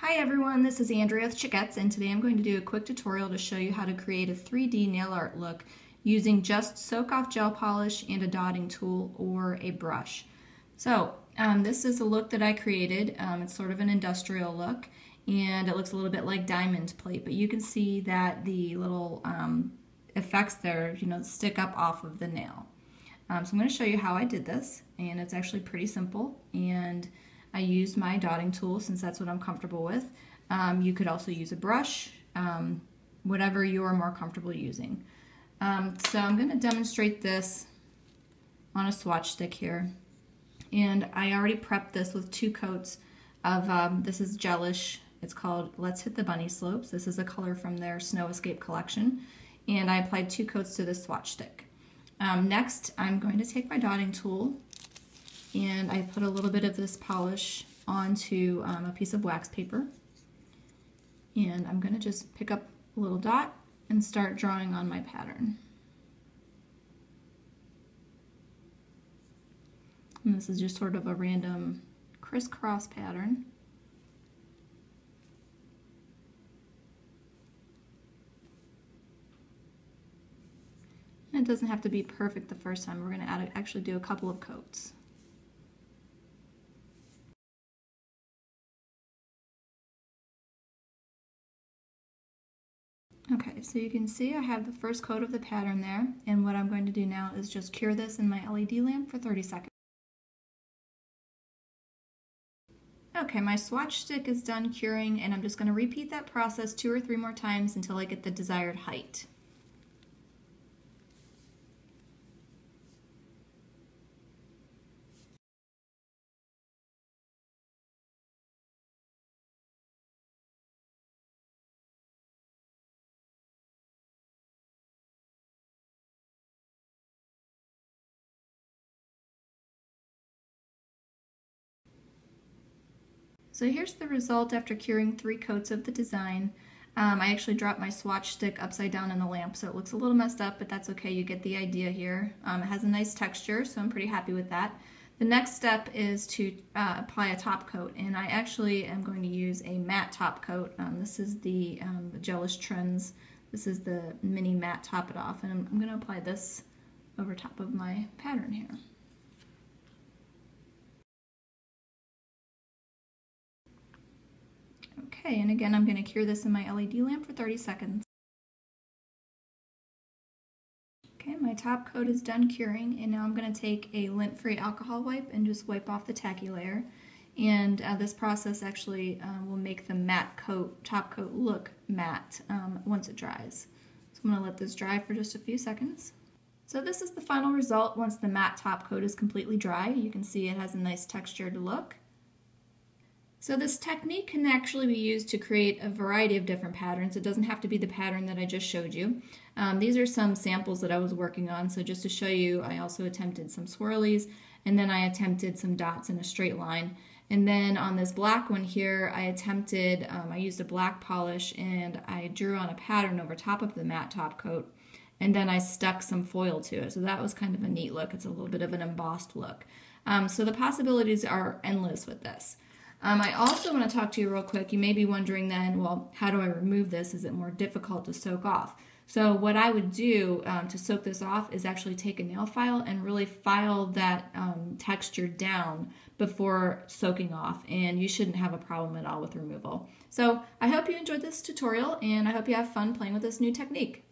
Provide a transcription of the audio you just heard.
Hi everyone, this is Andrea with Chiquettes, and today I'm going to do a quick tutorial to show you how to create a 3D nail art look using just soak-off gel polish and a dotting tool or a brush. So this is a look that I created. It's sort of an industrial look, and it looks a little bit like diamond plate, but you can see that the little effects there, stick up off of the nail. So I'm going to show you how I did this, and it's actually pretty simple, and I used my dotting tool since that's what I'm comfortable with. You could also use a brush, whatever you are more comfortable using. So I'm going to demonstrate this on a swatch stick here, and I already prepped this with 2 coats of, this is Gelish. It's called Let's Hit the Bunny Slopes. This is a color from their Snow Escape collection, and I applied 2 coats to this swatch stick. Next, I'm going to take my dotting tool, and I put a little bit of this polish onto a piece of wax paper, and I'm going to just pick up a little dot and start drawing on my pattern. And this is just sort of a random crisscross pattern. And it doesn't have to be perfect the first time. We're going to actually do a couple of coats. Okay, so you can see I have the first coat of the pattern there, and what I'm going to do now is just cure this in my LED lamp for 30 seconds. Okay, my swatch stick is done curing, and I'm just going to repeat that process 2 or 3 more times until I get the desired height. So here's the result after curing 3 coats of the design. I actually dropped my swatch stick upside down in the lamp, so it looks a little messed up, but that's okay. You get the idea here. It has a nice texture, so I'm pretty happy with that. The next step is to apply a top coat, and I actually am going to use a matte top coat. This is the Gelish Trends. This is the mini matte Top It Off, and I'm going to apply this over top of my pattern here. Okay, and again, I'm going to cure this in my LED lamp for 30 seconds. Okay, my top coat is done curing, and now I'm going to take a lint-free alcohol wipe and just wipe off the tacky layer. And this process actually will make the matte coat, top coat look matte once it dries. So I'm going to let this dry for just a few seconds. So this is the final result once the matte top coat is completely dry. You can see it has a nice textured look. So this technique can actually be used to create a variety of different patterns. It doesn't have to be the pattern that I just showed you. These are some samples that I was working on, so just to show you, I also attempted some swirlies, and then I attempted some dots in a straight line. And then on this black one here, I used a black polish, and I drew on a pattern over top of the matte top coat, and then I stuck some foil to it. So that was kind of a neat look. It's a little bit of an embossed look. So the possibilities are endless with this. I also want to talk to you real quick. You may be wondering then, well, how do I remove this? Is it more difficult to soak off? So what I would do to soak this off is actually take a nail file and really file that texture down before soaking off, and you shouldn't have a problem at all with removal. So I hope you enjoyed this tutorial, and I hope you have fun playing with this new technique.